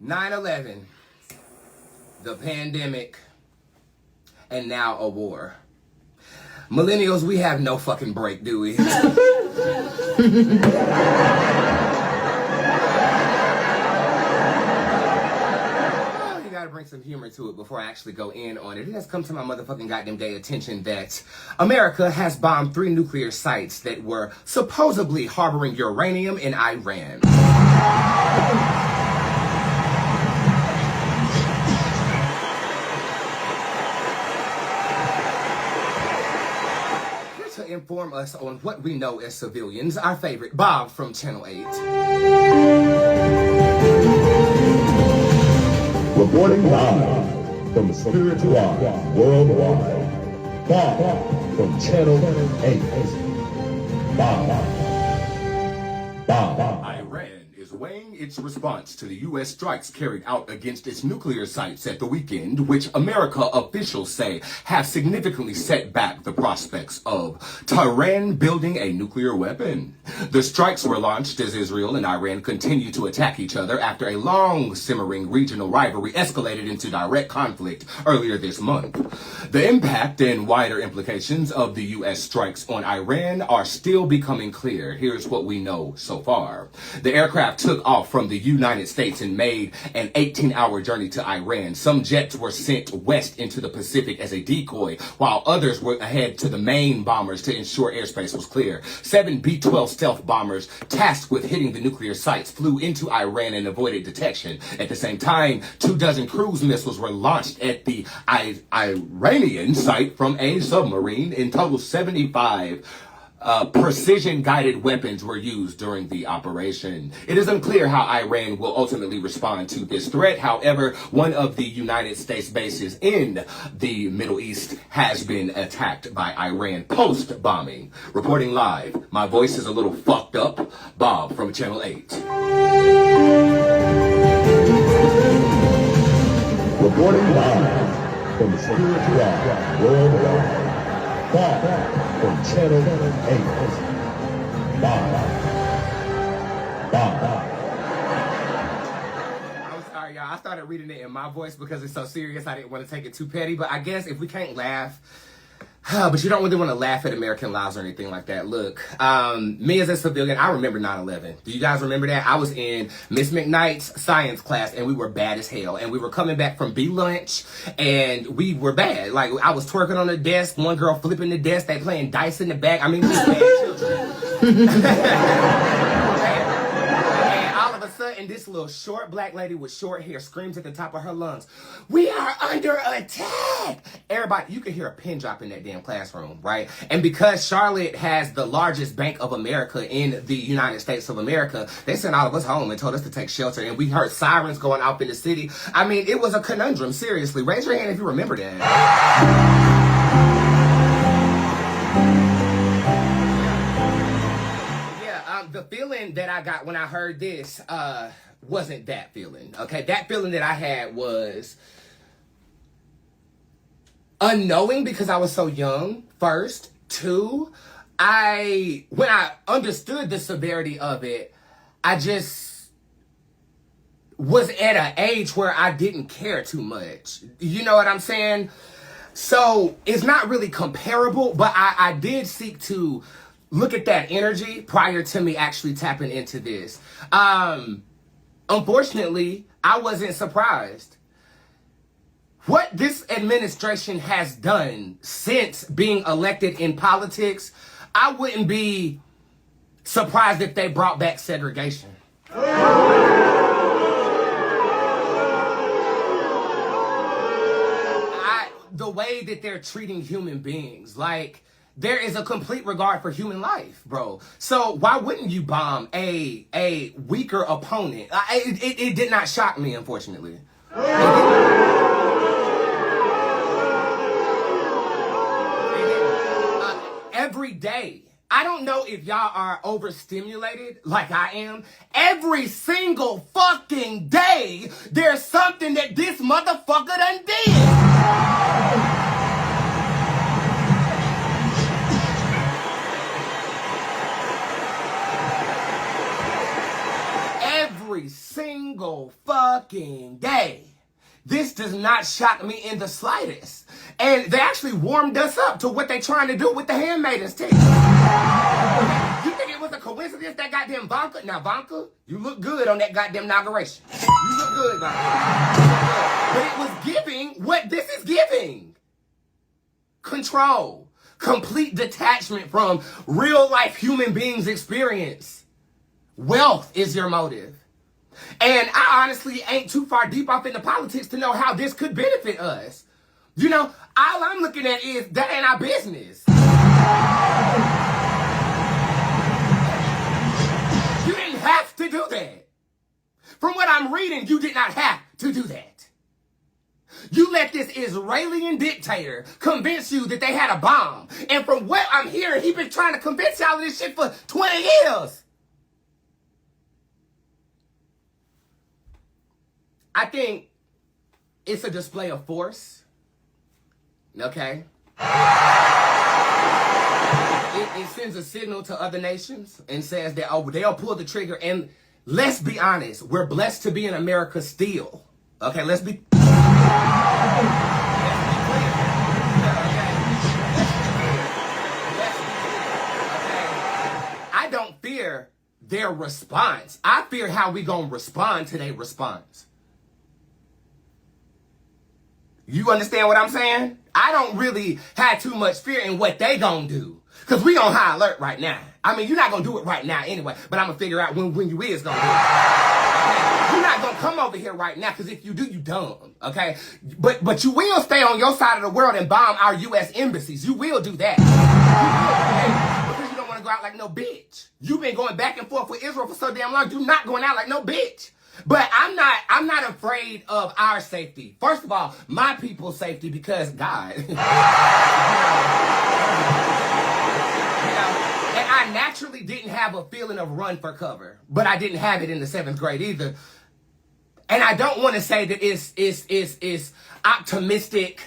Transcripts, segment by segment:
9/11, the pandemic, and now a war. Millennials, we have no fucking break, do we? Bring some humor to it before I actually go in on it. It has come to my motherfucking goddamn day attention that America has bombed 3 nuclear sites that were supposedly harboring uranium in Iran. Here to inform us on what we know as civilians, our favorite Bob from Channel 8. Reporting live from the Spirit Squad worldwide. Bob from Channel 8. Bob. Iran is weighing its response to the U.S. strikes carried out against its nuclear sites at the weekend, which America officials say have significantly set back the prospects of Tehran building a nuclear weapon. The strikes were launched as Israel and Iran continue to attack each other after a long simmering regional rivalry escalated into direct conflict earlier this month. The impact and wider implications of the U.S. strikes on Iran are still becoming clear. Here's what we know so far. The aircraft took off from the United States and made an 18-hour journey to Iran. Some jets were sent west into the Pacific as a decoy, while others were ahead to the main bombers to ensure airspace was clear. 7 B-12 stealth bombers tasked with hitting the nuclear sites flew into Iran and avoided detection. At the same time, 24 cruise missiles were launched at the Iranian site from a submarine. In total, 75 precision-guided weapons were used during the operation. It is unclear how Iran will ultimately respond to this threat. However, one of the United States bases in the Middle East has been attacked by Iran post-bombing. Reporting live, my voice is a little fucked up, Bob from Channel 8. Reporting live from the Spirit Squad worldwide. Bob from Channel 8. Bob. I'm sorry, y'all. I started reading it in my voice because it's so serious. I didn't want to take it too petty. But I guess if we can't laugh, but you don't really want to laugh at American lives or anything like that. Look, me as a civilian, I remember 9/11. Do you guys remember that? I was in Miss McKnight's science class and we were bad as hell. And we were coming back from B-lunch and we were bad. Like, I was twerking on the desk, one girl flipping the desk, they playing dice in the back. I mean, we were bad children. And this little short black lady with short hair screams at the top of her lungs, "We are under attack!" Everybody, you could hear a pin drop in that damn classroom, right? And because Charlotte has the largest Bank of America in the United States of America, they sent all of us home and told us to take shelter. And we heard sirens going off in the city. I mean, it was a conundrum, seriously. Raise your hand if you remember that. The feeling that I got when I heard this wasn't that feeling, okay? That feeling that I had was unknowing because I was so young, first. 2, when I understood the severity of it, I just was at an age where I didn't care too much. You know what I'm saying? So it's not really comparable, but I did seek to look at that energy prior to me actually tapping into this. Unfortunately, I wasn't surprised. What this administration has done since being elected in politics, I wouldn't be surprised if they brought back segregation. The way that they're treating human beings, like, there is a complete regard for human life, bro. So why wouldn't you bomb a weaker opponent? It did not shock me, unfortunately. Every day, I don't know if y'all are overstimulated like I am. Every single fucking day, there's something that this motherfucker done did. every single fucking day. This does not shock me in the slightest. And they actually warmed us up to what they're trying to do with the Handmaidens team. You think it was a coincidence that goddamn Vanka? Now, Vanka, you look good on that goddamn inauguration. You look good, Vanka. But it was giving what this is giving. Control. Complete detachment from real life human beings' experience. Wealth is your motive. And I honestly ain't too far deep off into politics to know how this could benefit us. You know, all I'm looking at is that ain't our business. You didn't have to do that. From what I'm reading, you did not have to do that. You let this Israeli dictator convince you that they had a bomb. And from what I'm hearing, he's been trying to convince y'all of this shit for 20 years. I think it's a display of force. Okay? It sends a signal to other nations and says that, oh, they'll pull the trigger. And let's be honest, we're blessed to be in America still. Okay, let's be clear. I don't fear their response. I fear how we gonna respond to their response. You understand what I'm saying? I don't really have too much fear in what they gonna do. Because we on high alert right now. I mean, you're not gonna do it right now anyway, but I'm gonna figure out when you is gonna do it. Okay? You're not gonna come over here right now, because if you do, you dumb. Okay? But you will stay on your side of the world and bomb our U.S. embassies. You will do that. You will, okay? Because you don't want to go out like no bitch. You've been going back and forth with Israel for so damn long. You're not going out like no bitch. But I'm not afraid of our safety. First of all, my people's safety, because God. And I naturally didn't have a feeling of run for cover, but I didn't have it in the 7th grade either. And I don't want to say that it's optimistic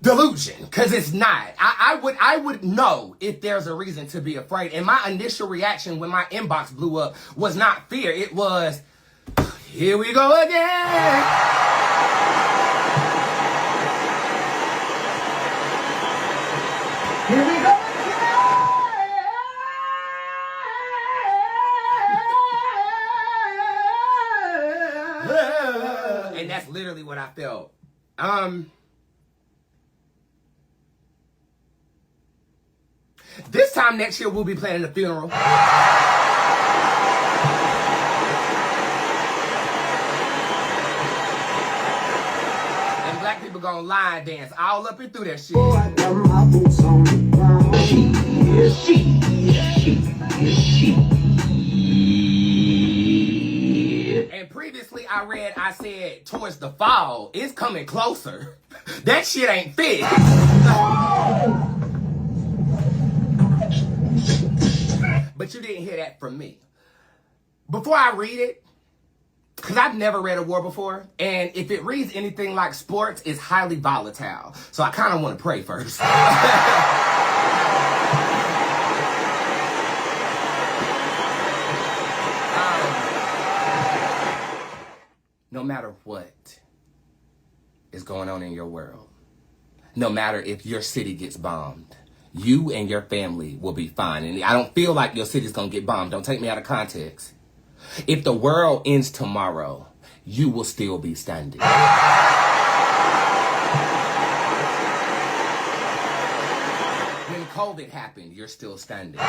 delusion, because it's not. I would know if there's a reason to be afraid. And my initial reaction when my inbox blew up was not fear. It was, here we go again. Here we go again. And that's literally what I felt. This time next year, we'll be planning a funeral. And black people gonna line dance all up and through that shit. And previously I said towards the fall, it's coming closer. That shit ain't fit. But you didn't hear that from me. Before I read it, because I've never read a war before, and if it reads anything like sports, it's highly volatile. So I kind of want to pray first. No matter what is going on in your world, no matter if your city gets bombed, you and your family will be fine. And I don't feel like your city's gonna get bombed. Don't take me out of context. If the world ends tomorrow, you will still be standing. When COVID happened, you're still standing. When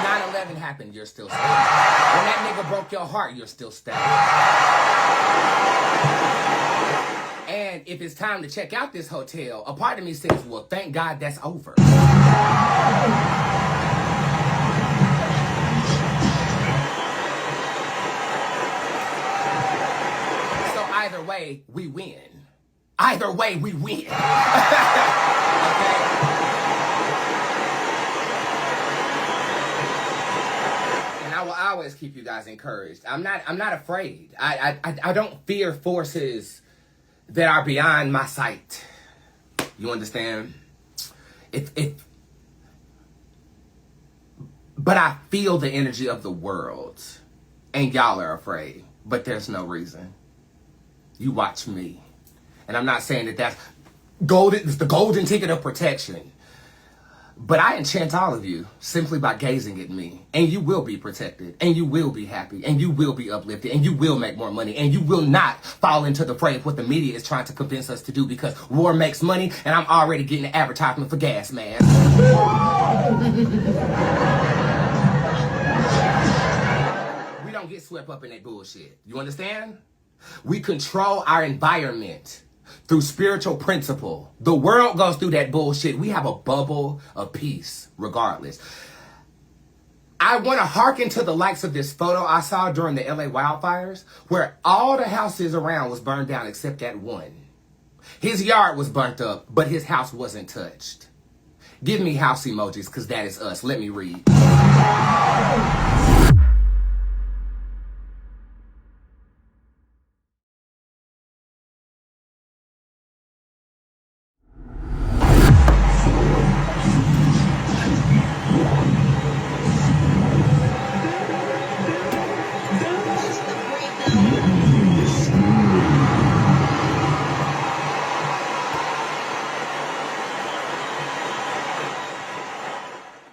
9/11 happened, you're still standing. When that nigga broke your heart, you're still standing. And if it's time to check out this hotel, a part of me says, well, thank God that's over. So either way, we win. Either way, we win. Okay? And I will always keep you guys encouraged. I'm not afraid. I don't fear forces that are beyond my sight. You understand? But I feel the energy of the world. And y'all are afraid, but there's no reason. You watch me. And I'm not saying that that's golden, it's the golden ticket of protection. But I enchant all of you simply by gazing at me. And you will be protected. And you will be happy. And you will be uplifted. And you will make more money. And you will not fall into the fray of what the media is trying to convince us to do, because war makes money. And I'm already getting an advertisement for gas, man. We don't get swept up in that bullshit. You understand? We control our environment through spiritual principle. The world goes through that bullshit. We have a bubble of peace regardless. I want to hearken to the likes of this photo I saw during the LA wildfires, where all the houses around was burned down except that one. His yard was burnt up, but his house wasn't touched. Give me house emojis, because that is us. Let me read.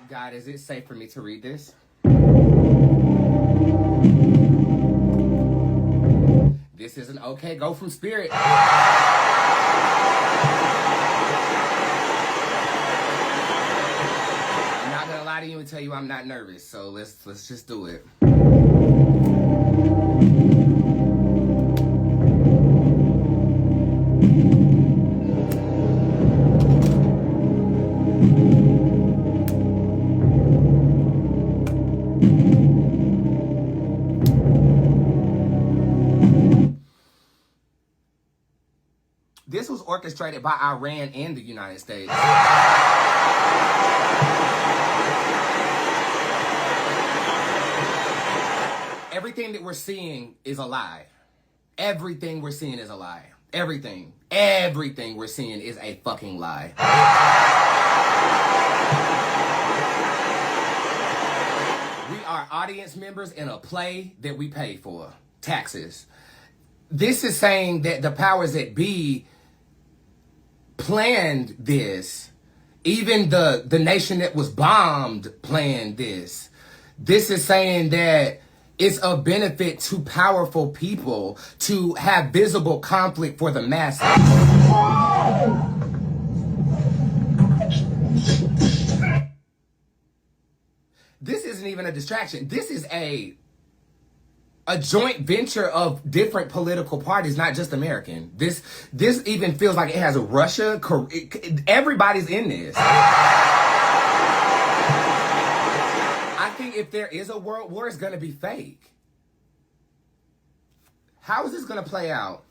God, is it safe for me to read this? This is an okay go from spirit. I'm not gonna lie to you and tell you I'm not nervous, so let's just do it. This was orchestrated by Iran and the United States. Everything that we're seeing is a lie. Everything we're seeing is a lie. Everything we're seeing is a fucking lie. We are audience members in a play that we pay for. Taxes. This is saying that the powers that be planned this. Even the nation that was bombed planned this. This is saying that it's a benefit to powerful people to have visible conflict for the masses. This isn't even a distraction. This is a joint venture of different political parties, not just American. This even feels like it has Russia. Everybody's in this. I think if there is a world war, it's going to be fake. How is this going to play out?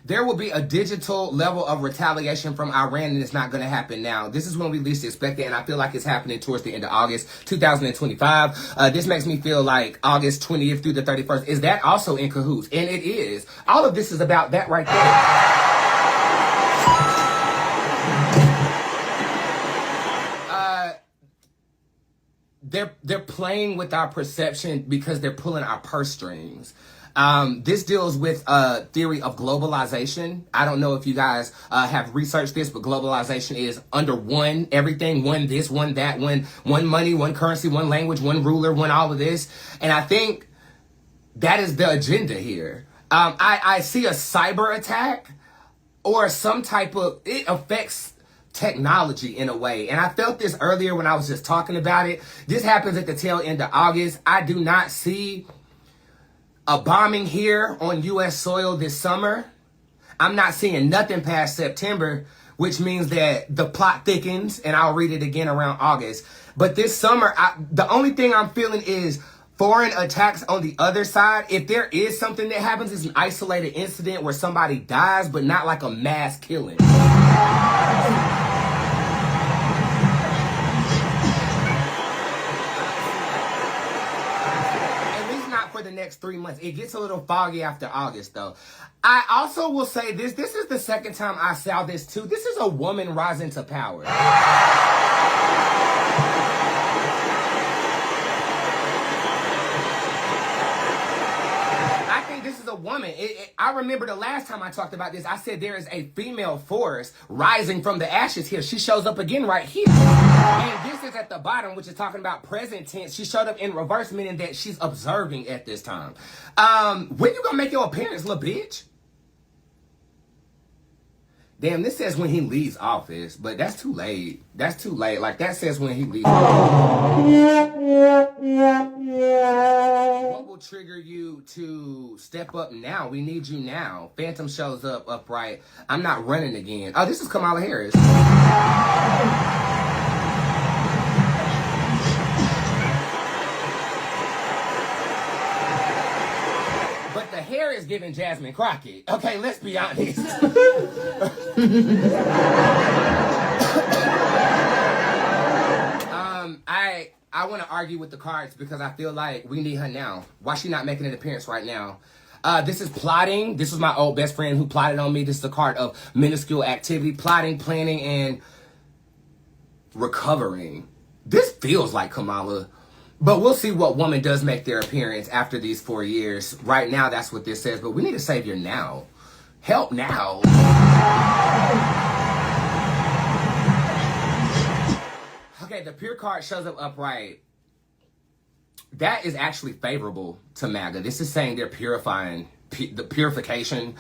There will be a digital level of retaliation from Iran, and it's not going to happen now. This is when we least expect it, and I feel like it's happening towards the end of August 2025. This makes me feel like August 20th through the 31st. Is that also in cahoots? And it is. All of this is about that right there. They're playing with our perception because they're pulling our purse strings. This deals with a theory of globalization. I don't know if you guys have researched this, but globalization is under one everything, one this, one that, one money, one currency, one language, one ruler, one all of this. And I think that is the agenda here. I see a cyber attack or some type of, it affects technology in a way. And I felt this earlier when I was just talking about it. This happens at the tail end of August. I do not see a bombing here on U.S. soil this summer. I'm not seeing nothing past September, which means that the plot thickens, and I'll read it again around August. But this summer, the only thing I'm feeling is foreign attacks on the other side. If there is something that happens, it's an isolated incident where somebody dies, but not like a mass killing. For the next 3 months. It gets a little foggy after August, though. I also will say this is the second time I saw this too. This is a woman rising to power. a woman. I remember the last time I talked about this, I said there is a female force rising from the ashes here. She shows up again right here. And this is at the bottom, which is talking about present tense. She showed up in reverse, meaning that she's observing at this time. When you gonna make your appearance, little bitch? Damn, this says when he leaves office, but that's too late. That's too late. Like, that says when he leaves office. What will trigger you to step up now? We need you now. Phantom shows up upright. I'm not running again. Oh, this is Kamala Harris. But the hair is giving Jasmine Crockett. Okay, let's be honest. I want to argue with the cards because I feel like we need her now. Why she not making an appearance right now? This is plotting. This was my old best friend who plotted on me. This is a card of minuscule activity, plotting, planning, and recovering. This feels like Kamala. But we'll see what woman does make their appearance after these 4 years. Right now, that's what this says. But we need a savior now. Help now. Okay, the pure card shows up upright. That is actually favorable to MAGA. This is saying they're purifying, the purification,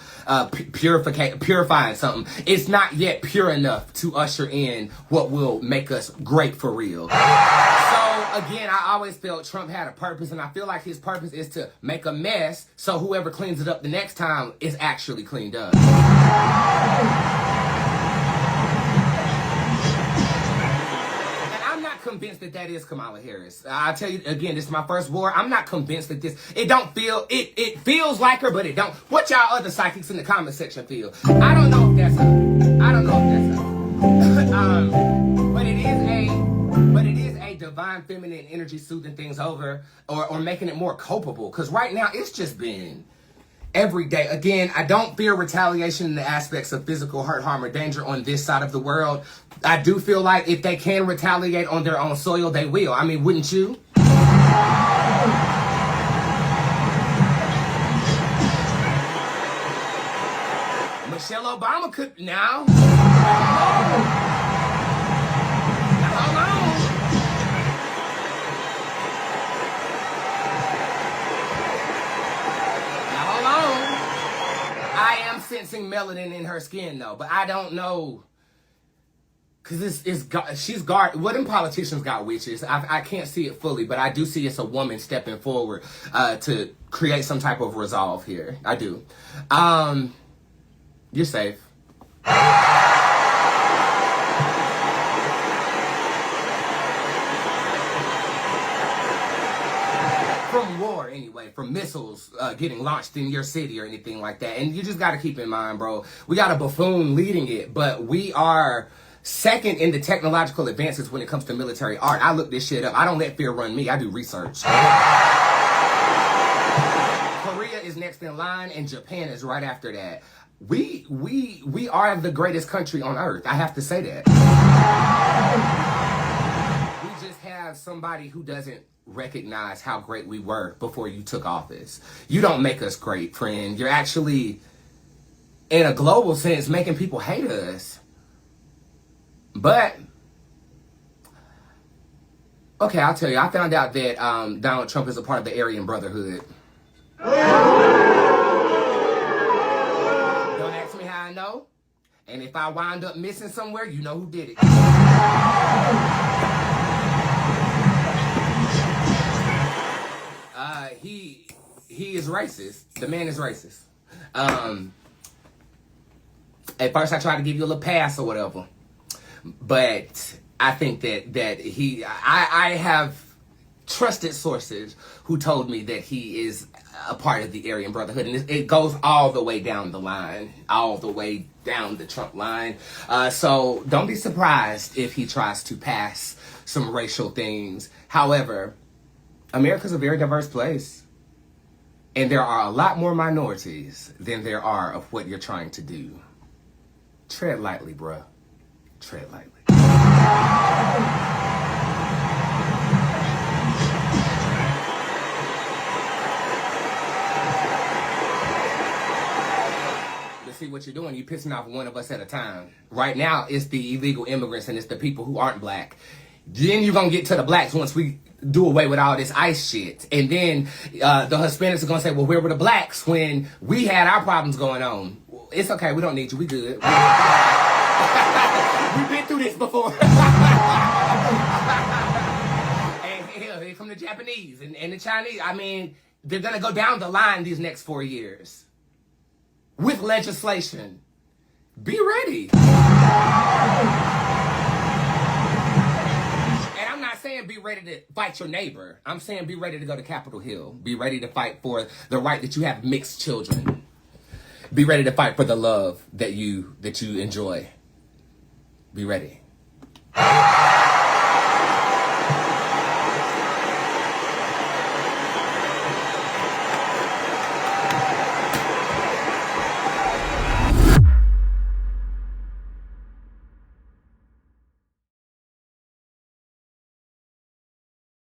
purifying something. It's not yet pure enough to usher in what will make us great for real. So again, I always felt Trump had a purpose, and I feel like his purpose is to make a mess so whoever cleans it up the next time is actually cleaned up. Convinced that is Kamala Harris. I'll tell you again, this is my first war. I'm not convinced that it feels like her, but it don't. What y'all other psychics in the comment section feel? I don't know if that's her. But it is a divine feminine energy soothing things over or making it more culpable. Because right now it's just been every day. Again, I don't fear retaliation in the aspects of physical hurt, harm, or danger on this side of the world. I do feel like if they can retaliate on their own soil, they will. I mean, wouldn't you? Michelle Obama could now. Hold on. I am sensing melanin in her skin, though, but I don't know, because what them politicians got witches. I can't see it fully, but I do see it's a woman stepping forward to create some type of resolve here. I do. You're safe. From war, anyway, from missiles getting launched in your city or anything like that. And you just got to keep in mind, bro, we got a buffoon leading it, but we are second in the technological advances when it comes to military art. I look this shit up. I don't let fear run me. I do research. Korea is next in line, and Japan is right after that. We are the greatest country on earth. I have to say that. We just have somebody who doesn't recognize how great we were before you took office. You don't make us great, friend. You're actually, in a global sense, making people hate us. But, okay, I'll tell you. I found out that Donald Trump is a part of the Aryan Brotherhood. Don't ask me how I know. And if I wind up missing somewhere, you know who did it. He is racist. The man is racist. At first I tried to give you a little pass or whatever. But I think that I have trusted sources who told me that he is a part of the Aryan Brotherhood. And it goes all the way down the line. All the way down the Trump line. So don't be surprised if he tries to pass some racial things. However, America's a very diverse place. And there are a lot more minorities than there are of what you're trying to do. Tread lightly, bruh. Tread lightly. what you're doing. You're pissing off one of us at a time. Right now, it's the illegal immigrants and it's the people who aren't black. Then you're going to get to the blacks once we do away with all this ICE shit. And then the Hispanics are going to say, well, where were the blacks when we had our problems going on? It's okay. We don't need you. We good. We've been through this before. And hell, here come the Japanese and the Chinese. I mean, they're going to go down the line these next 4 years with legislation. Be ready. Saying be ready to fight your neighbor. I'm saying be ready to go to Capitol Hill. Be ready to fight for the right that you have mixed children. Be ready to fight for the love that you enjoy. Be ready.